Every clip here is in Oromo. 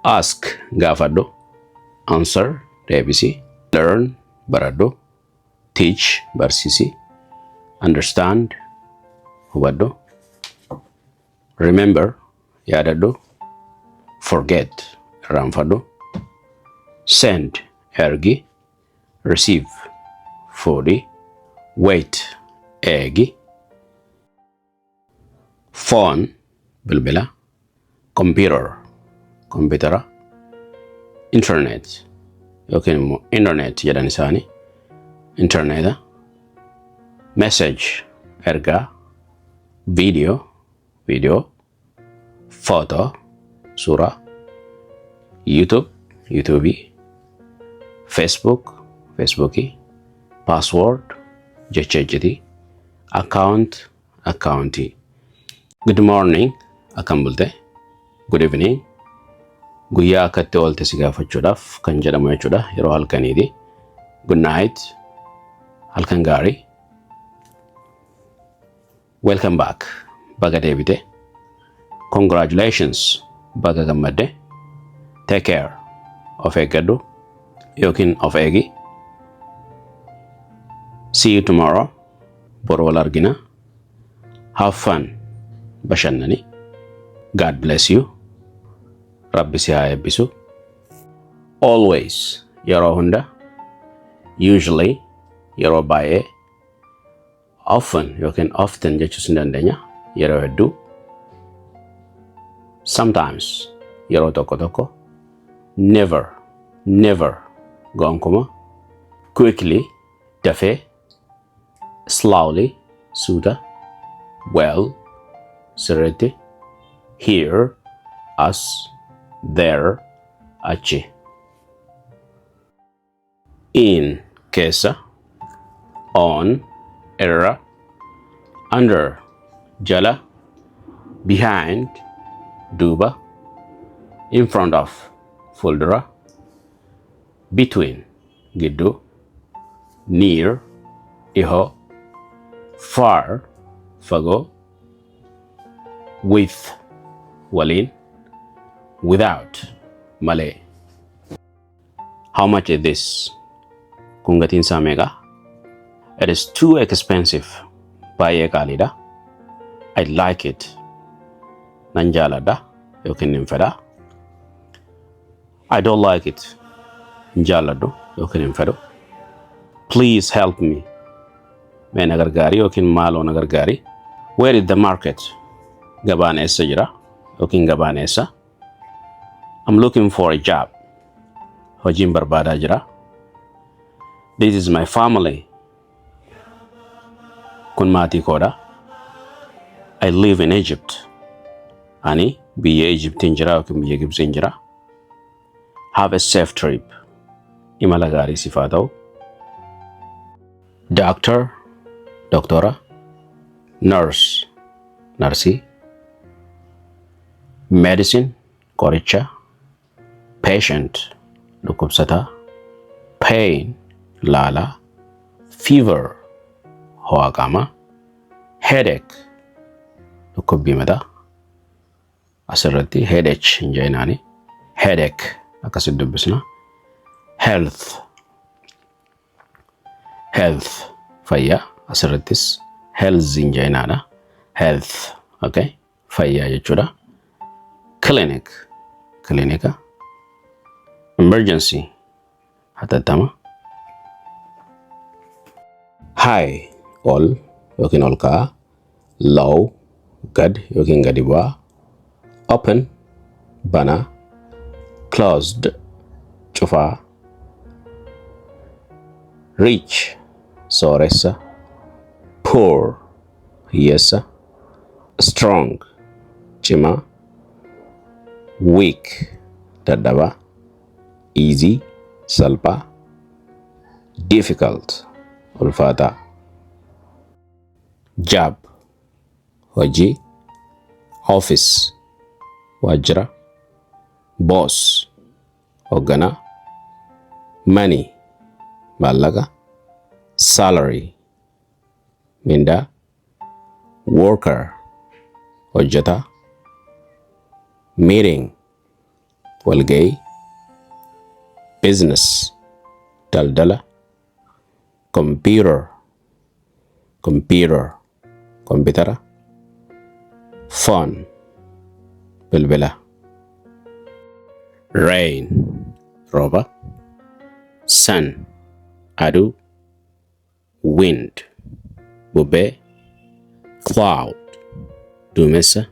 Ask gaafadhu. Answer deebisi. Learn baradhu. Teach barsiisi. Understand hubadhu. Remember yaadadhu. Forget irraanfadhu. Send ergi. Receive fuudhi. Wait eegi. Phone bilbila. Computer kompitara. Internet yookiin immoo internet jedhan isaanii interneta. Message ergaa. Video. Photo suuraa. YouTube. Facebookii. Password jecha ejjetii. Accountii. Good morning akkam bulte. Good evening. Guyyaa akkatti oolte si gaafachuudhaaf kan jedhamu jechuudha yeroo halkaniiti. Good night. Halkan gaarii. Welcome back. Baga deebite. Congratulations. Baga gammadde. Take care. Of eeggadhu yookiin of eegi. See you tomorrow. Boru wal argina. Have fun. Bashannani. God bless you. Rabbi si haa eebbisu. Always yeroo hunda. Usually yeroo baay'ee. Often yookiin often jechuus ni dandeenya. Yeroo hedduu. Sometimes yeroo tokko. Never gonkumaa. Quickly dafee. Slowly suuta. Well sirriitti. Here as there achi. In keessa. On irra. Under jala. Behind duuba. In front of fuuldura. Between gidduu. Near dhihoo. Far fagoo. With waliin. Without malee. How much is this? Kun gatiin isaa meeqa? It is too expensive. Baay'ee qaaliidha. I like it. Nan jaaladha yookiin hin fedha. I don't like it. Hin jaaladhu yookiin hin fedhu. Please help me. Mee na gargaari yookiin maaloo na gargaari. Where is the market? Gabaan eessa jira yookiin gabaan eessa? I'm looking for a job. Hojiin barbaadaa jira. This is my family. Kun maatii koodha. I live in Egypt. Ani biyya Egyptiin jira yookiin biyya Gibsiin jira. Have a safe trip. Imala gaarii siif haa ta'u. Doctor, doktora. Nurse, narsii. Medicine, qoricha. Patient, dhukkubsataa. Pain, laalaa. Fever, ho'a qaamaa. Headache, dhukkubbii mataa. Asirratti headache hin jeenaani. Headache akkasitti dubbisna. Health fayyaa. Asirrattis health hin jeenaadha. Health okay. Fayyaa jechuudha. Clinic. Emergency hatattama. High ol yookiin ol ka'aa. Low gad yookiin gadi bu'aa. Open banaa. Closed cufaa. Rich sooressa. Poor hiyyeessa. Strong cimaa. Weak dadhabaa. Easy salphaa. Difficult ulfaataa. Job hojii. Office waajjira. Boss hoogganaa. Money maallaqa. Salary mindaa. Worker hojjetaa. Meeting walga'ii, business, daldala, computer, kompitara, phone, bilbila. Rain, rooba, sun, aduu, wind, bubbee, cloud, duumessa,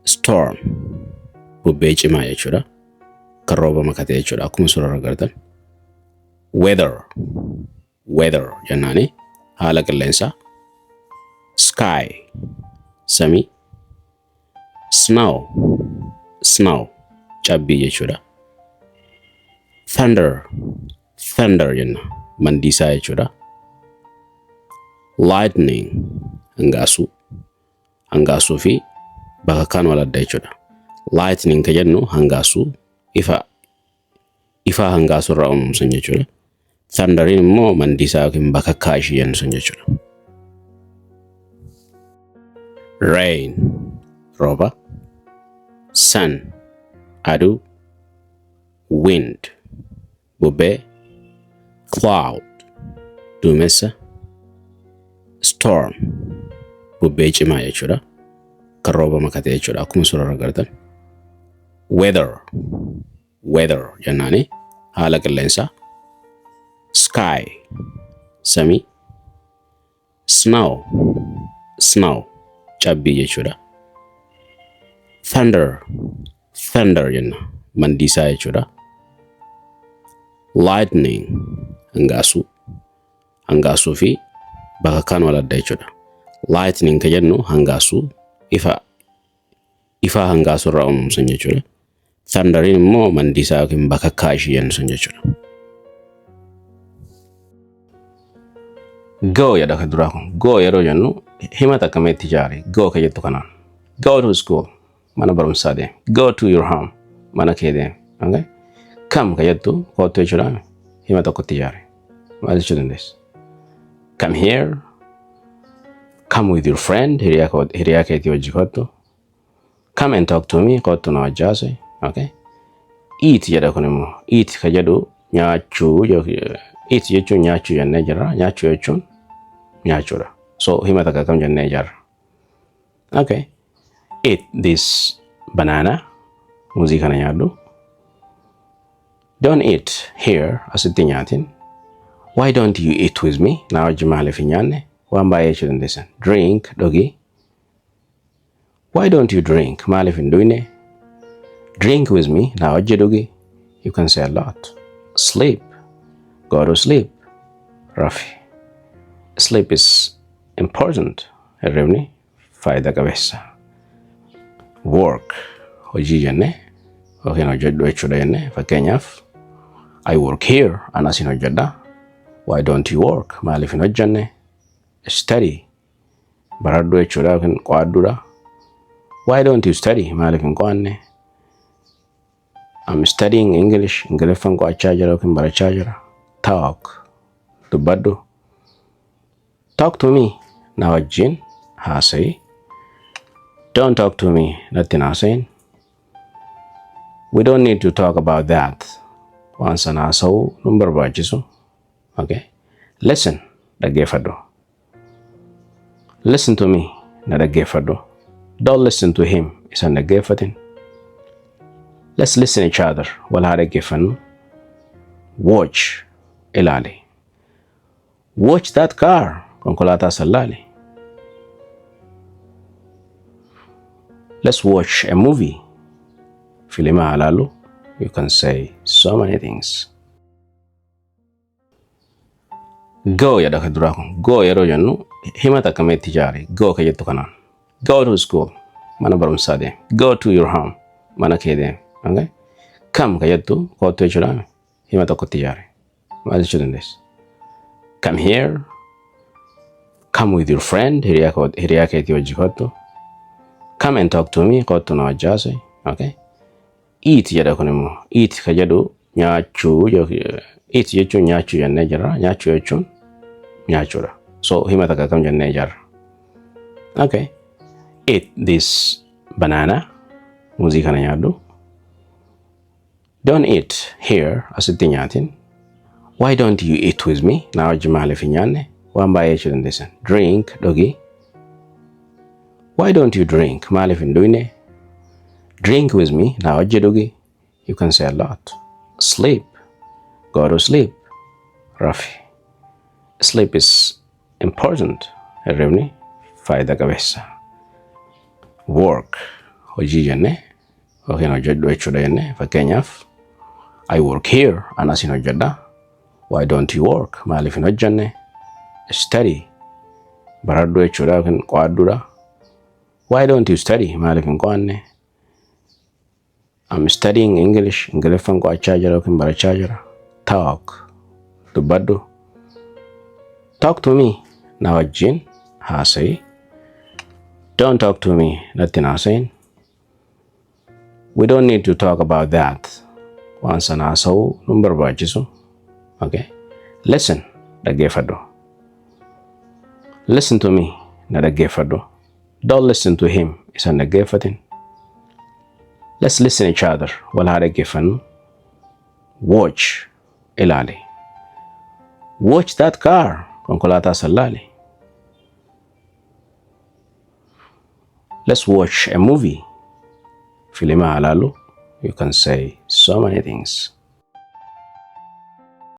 storm, bubbee cimaa jechuudha. Kan rooba makate jechuudha akkuma suuraa agartan. Weather jennaani haala qilleensaa. Sky, samii. Snow, cabbii jechuudha. Thunder jenna mandiisaa jechuudha. Lightning, hangaasuu fi bakakkaan wal adda jechuudha. Lightning kan jennu hangaasuu ifa hangaasuu irraa uumamu sun jechuudha. Thunderiin immoo mandiisaa yookiin bakakkaa ishee jennu sun jechuudha. Rain, rooba. Sun, aduu. Wind, bubbee. Cloud, duumessa. Storm, bubbee cimaa jechuudha. Kan rooba makate jechuudha akkuma suuraa agartan. Weather jennaani haala qilleensaa. Sky, samii. Snow, cabbii jechuudha. Thunder jenna mandiisaa jechuudha. Lightning, hangaasuu fi bakakkaan wal adda jechuudha. Lightning kan jennu hangaasuu ifa hangaasuu irraa uumamu sun jechuudha. Thunderiin immoo mandiisaa yookiin bakakkaa ishee jennu sun jechuudha. Go jedha kan duraa kun. Go yeroo jennu himata akkamitti ijaare. Go kan jettu kanaan. Go to school, mana barumsaa deemi. Go to your home, mana kee deemi. Okay? Come kan jettu kootu jechuudha. Hima tokkotti ijaare. Maal jechuu dandeessa? Come here. Come with your friend. Hiriyaa keetii wajji kottu. Come and talk to me. Kottu na wajjaase. Okay? Eat jedha kun immoo. Eat kan jedhu nyaachuu. Eat jechuun nyaachuu jennee jirra. Nyaachuu jechuun nyaachuudha. So hima takka kam jennee jirra. Okay. Eat this banana. Muuzii kana nyaadhu. Don't eat here. Asitti nyaatin. Why don't you eat with me? Na wajji maaliif hin nyaanne? Waan baay'ee jechuu dandeessan. Drink, dhugi. Why don't you drink? Maaliif hin dhuyne? Drink with me. Na wajji dhugi. You can say a lot. Sleep. Go to sleep. Rafi. Sleep is important. Hirribni faayida qabeessa. Work. Hojii jenne. Yookiin hojjedhu jechuudha jenne. Fakkeenyaaf I work here. Ana sin hojjedha. Why don't you work? Maaliif hin hojjenne? Study. Baradhu jechuudha yookiin qo'adhuudha. Why don't you study? Maaliif hin qo'anne? I'm studying English. Ingiliffaan qo'achaa jira yookiin barachaa jira. Talk. Dubbadhu. Talk to me. Na wajjin haasa'i. Don't talk to me. Natti hin haasayin. We don't need to talk about that. Waan sana haasa'uu nun barbaachisu. Okay. Listen. Dhaggeeffadhu. Listen to me. Na dhaggeeffadhu. Don't listen to him. Isan dhaggeeffatin. Let's listen each other. Wal haa dhaggeeffannu. Watch. Ilaali. Watch that car. Konkolaataa san ilaali. Let's watch a movie. Filima haa ilaallu. You can say so many things. Go jedha kan duraa kun. Go yeroo jennu himata akkamitti ijaare. Go kan jettu kanaan. Go to school. Mana barumsaa deemi. Go to your home. Mana kee deemi. Okay? Come kan jettu kootu jechuudha. Hima tokkotti ijaare. Maal jechuu dandeessa? Come here. Come with your friend. Hiriyaa keetii wajji kottu. Come and talk to me. Kottu na wajjaase. Okay? Eat jedha kun immoo. Eat kan jedhu nyaachuu. Eat jechuun nyaachuu jennee jirra. Nyaachuu jechuun nyaachuudha. So hima takka kam jennee jirra. Okay. Eat this banana. Muuzii kana nyaadhu. Don't eat here asitti nyaatin. Why don't you eat with me? Na wajji maaliif hin nyaanne? Waan baay'ee jechuu dandeessan. Drink dhugi. Why don't you drink? Maaliif hin dhuyne? Drink with me. Na wajji dhugi. You can say a lot. Sleep. Go to sleep. Rafi. Sleep is important. Hirribni faayida qabeessa. Work. Hojii jenne. Yookiin hojjedhu jechuudha jenne. Fakkeenyaaf I work here. Anas hin hojjedha. Why don't you work? Maaliif hin hojjenne? Study. Baradhu jechuudha yookiin qo'adhuudha. Why don't you study? Maaliif hin qo'anne? I'm studying English. Ingiliffaan qo'achaa jira yookiin barachaa jira. Talk. Dubbadhu. Talk to me. Na wajjin haasa'i. Don't talk to me. Natti haasa'iin. We don't need to talk about that. Waan sana haasa'uu nun barbaachisu. Okay? Listen. Dhaggeeffadhu. Listen to me. Na dhaggeeffadhu. Don't listen to him. Isan dhaggeeffatin. Let's listen each other. Wal haa dhaggeeffannu. Watch. Ilaali. Watch that car. Konkolaataa san ilaali. Let's watch a movie. Filima haa ilaallu. You can say so many things.